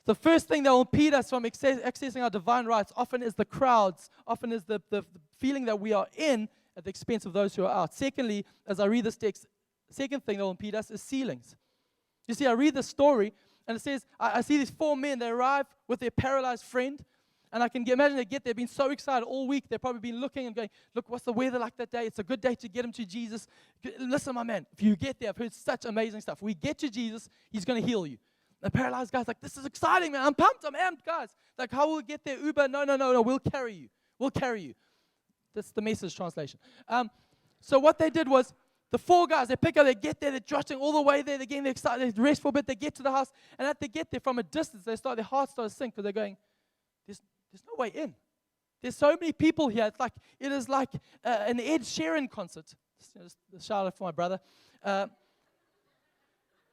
The first thing that will impede us from accessing our divine rights often is the crowds, often is the feeling that we are in at the expense of those who are out. Secondly, as I read this text, second thing that will impede us is ceilings. You see, I read the story, and it says, I see these 4 men, they arrive with their paralyzed friend, and I can imagine they get there, being so excited all week. They've probably been looking and going, look, what's the weather like that day? It's a good day to get him to Jesus. Listen, my man, if you get there, I've heard such amazing stuff. We get to Jesus, he's going to heal you. The paralyzed guy's like, this is exciting, man. I'm pumped, I'm amped, guys. Like, how will we get there? Uber? No, we'll carry you. We'll carry you. That's the Message translation. So what they did was, the 4 guys, they pick up, they get there, they're trotting all the way there, they're getting excited, they rest for a bit, they get to the house, and as they get there from a distance, their hearts start to sink, because they're going, there's no way in. There's so many people here. It is like an Ed Sheeran concert. Just a shout out for my brother.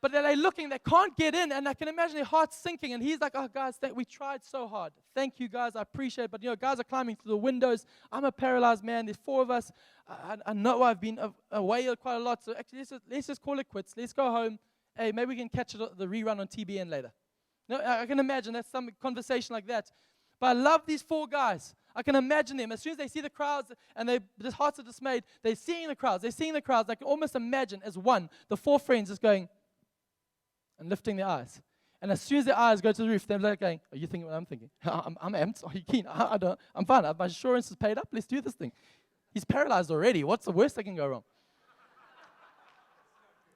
But they're looking, they can't get in, and I can imagine their hearts sinking. And he's like, oh, guys, we tried so hard. Thank you, guys, I appreciate it. But, guys are climbing through the windows. I'm a paralyzed man. There's 4 of us. I know I've been away quite a lot. So actually, let's just call it quits. Let's go home. Hey, maybe we can catch the rerun on TBN later. No, I can imagine that's some conversation like that. But I love these 4 guys. I can imagine them. As soon as they see the crowds and their hearts are dismayed, they're seeing the crowds. I can almost imagine as one, the 4 friends just going and lifting their eyes. And as soon as their eyes go to the roof, they're like going, are you thinking what I'm thinking? I'm amped. Are you keen? I'm fine. My insurance is paid up. Let's do this thing. He's paralyzed already. What's the worst that can go wrong?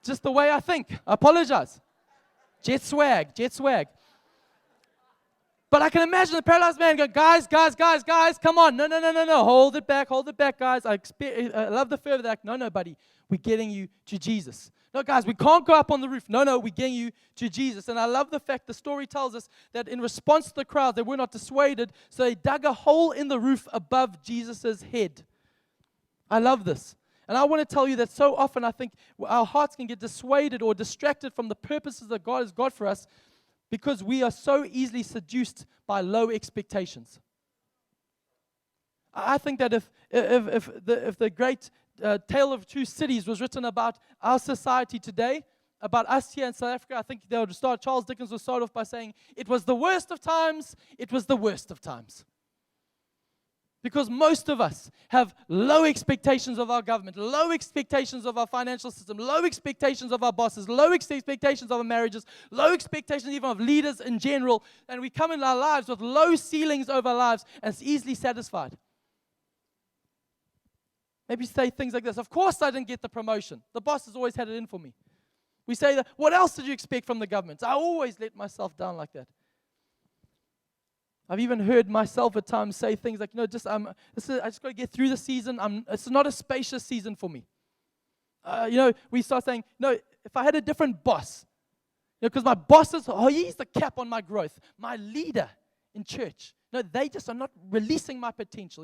Just the way I think. I apologize. Jet swag. But I can imagine the paralyzed man going, guys, come on. No. Hold it back, guys. I love the fervor. They're like, no, buddy. We're getting you to Jesus. No, guys, we can't go up on the roof. No, we're getting you to Jesus. And I love the fact the story tells us that in response to the crowd, they were not dissuaded, so they dug a hole in the roof above Jesus' head. I love this. And I want to tell you that so often I think our hearts can get dissuaded or distracted from the purposes that God has got for us because we are so easily seduced by low expectations. I think that if the great Tale of Two Cities was written about our society today, about us here in South Africa, I think they would start, Charles Dickens would start off by saying, it was the worst of times, it was the worst of times. Because most of us have low expectations of our government, low expectations of our financial system, low expectations of our bosses, low expectations of our marriages, low expectations even of leaders in general, and we come in our lives with low ceilings over our lives, and it's easily satisfied. Maybe say things like this, of course I didn't get the promotion. The boss has always had it in for me. We say that, what else did you expect from the government? I always let myself down like that. I've even heard myself at times say things like, I just got to get through the season. It's not a spacious season for me. We start saying, if I had a different boss, because my boss he's the cap on my growth. My leader in church, they just are not releasing my potential.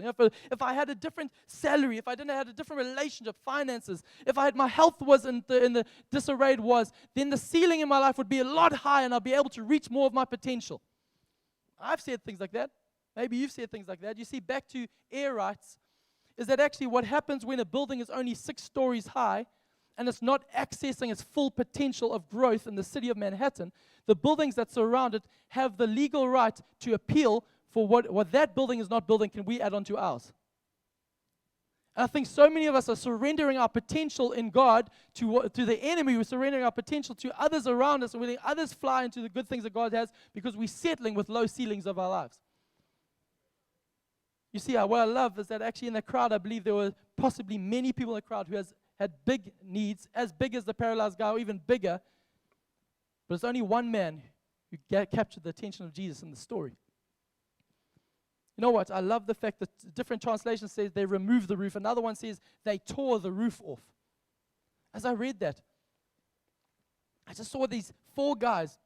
If I had a different salary, if I didn't have a different relationship, finances, if my health was in the disarray it was, then the ceiling in my life would be a lot higher and I'll be able to reach more of my potential. I've said things like that. Maybe you've said things like that. You see, back to air rights, is that actually what happens when a building is only 6 stories high and it's not accessing its full potential of growth in the city of Manhattan, the buildings that surround it have the legal right to appeal for what that building is not building, can we add on to ours? And I think so many of us are surrendering our potential in God to the enemy. We're surrendering our potential to others around us and letting others fly into the good things that God has because we're settling with low ceilings of our lives. You see, what I love is that actually in the crowd, I believe there were possibly many people in the crowd who had big needs, as big as the paralyzed guy or even bigger. But it's only one man who captured the attention of Jesus in the story. You know what? I love the fact that different translations say they removed the roof. Another one says they tore the roof off. As I read that, I just saw these 4 guys,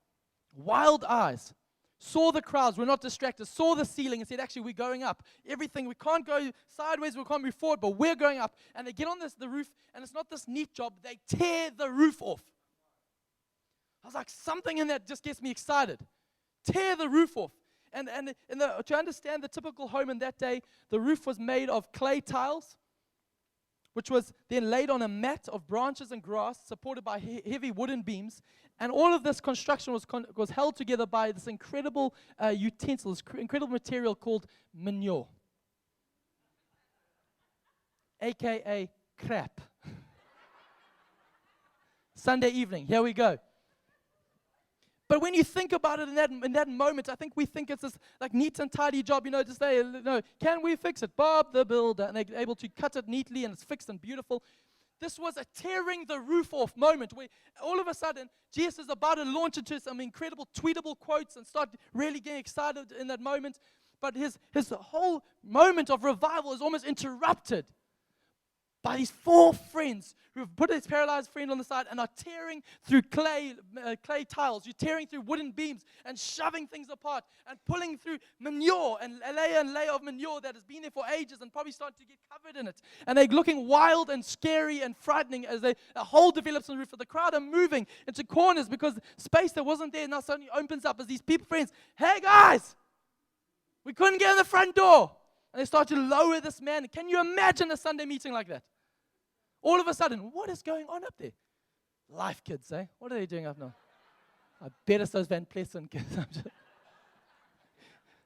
wild eyes, saw the crowds, were not distracted, saw the ceiling and said, actually, we're going up. Everything, we can't go sideways, we can't move forward, but we're going up. And they get on the roof, and it's not this neat job. They tear the roof off. I was like, something in that just gets me excited. Tear the roof off. And to understand the typical home in that day, the roof was made of clay tiles which was then laid on a mat of branches and grass, supported by heavy wooden beams. And all of this construction was held together by this incredible utensil, this incredible material called manure, a.k.a. crap. Sunday evening, here we go. But when you think about it in that moment, I think we think it's this like neat and tidy job, to say, can we fix it? Bob the builder. And they're able to cut it neatly and it's fixed and beautiful. This was a tearing the roof off moment where all of a sudden, Jesus is about to launch into some incredible tweetable quotes and start really getting excited in that moment. But his whole moment of revival is almost interrupted by these 4 friends who have put his paralyzed friend on the side and are tearing through clay tiles. You're tearing through wooden beams and shoving things apart and pulling through manure and layer of manure that has been there for ages and probably starting to get covered in it. And they're looking wild and scary and frightening as a hole develops on the roof. The crowd are moving into corners because space that wasn't there now suddenly opens up as these people, friends, hey guys, we couldn't get in the front door. And they start to lower this man. Can you imagine a Sunday meeting like that? All of a sudden, what is going on up there? Life kids, eh? What are they doing up now? I bet it's those Van Pleasant kids. I'm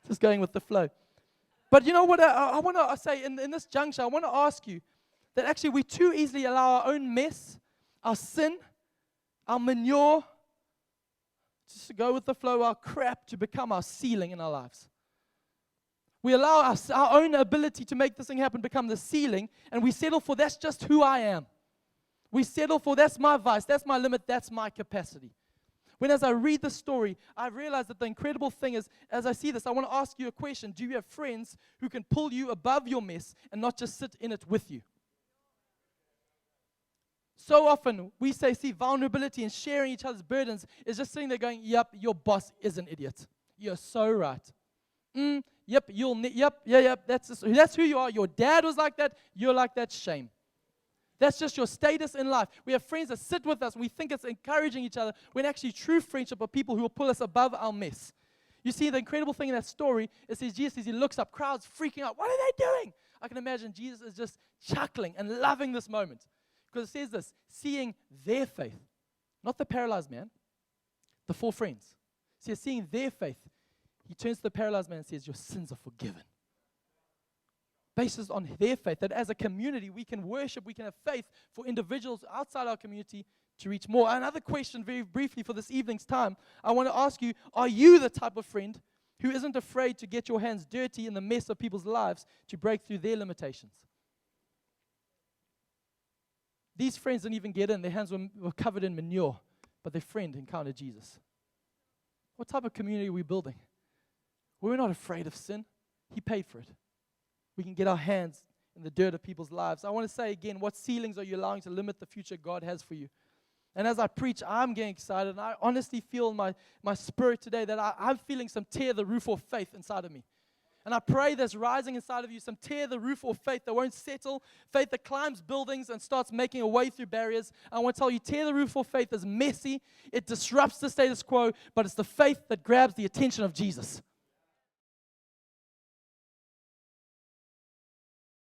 just going with the flow. But you know what I want to say in this juncture, I want to ask you that actually we too easily allow our own mess, our sin, our manure, just to go with the flow, our crap to become our ceiling in our lives. We allow our own ability to make this thing happen become the ceiling, and we settle for that's just who I am. We settle for that's my vice, that's my limit, that's my capacity. When as I read the story, I realize that the incredible thing is, as I see this, I want to ask you a question. Do you have friends who can pull you above your mess and not just sit in it with you? So often we see vulnerability and sharing each other's burdens is just sitting there going, yep, your boss is an idiot. You're so right. Yep, that's who you are. Your dad was like that. You're like that. Shame. That's just your status in life. We have friends that sit with us and we think it's encouraging each other when actually true friendship are people who will pull us above our mess. You see, the incredible thing in that story is Jesus, as he looks up, crowds freaking out. What are they doing? I can imagine Jesus is just chuckling and loving this moment. Because it says this, seeing their faith, not the paralyzed man, the 4 friends. It says, seeing their faith, he turns to the paralyzed man and says, your sins are forgiven. Based on their faith, that as a community, we can worship, we can have faith for individuals outside our community to reach more. Another question, very briefly, for this evening's time, I want to ask you, are you the type of friend who isn't afraid to get your hands dirty in the mess of people's lives to break through their limitations? These friends didn't even get in. Their hands were covered in manure, but their friend encountered Jesus. What type of community are we building? We're not afraid of sin. He paid for it. We can get our hands in the dirt of people's lives. I want to say again, what ceilings are you allowing to limit the future God has for you? And as I preach, I'm getting excited, and I honestly feel in my spirit today that I'm feeling some tear the roof off faith inside of me. And I pray there's rising inside of you some tear the roof off faith that won't settle, faith that climbs buildings and starts making a way through barriers. I want to tell you, tear the roof off faith is messy. It disrupts the status quo, but it's the faith that grabs the attention of Jesus.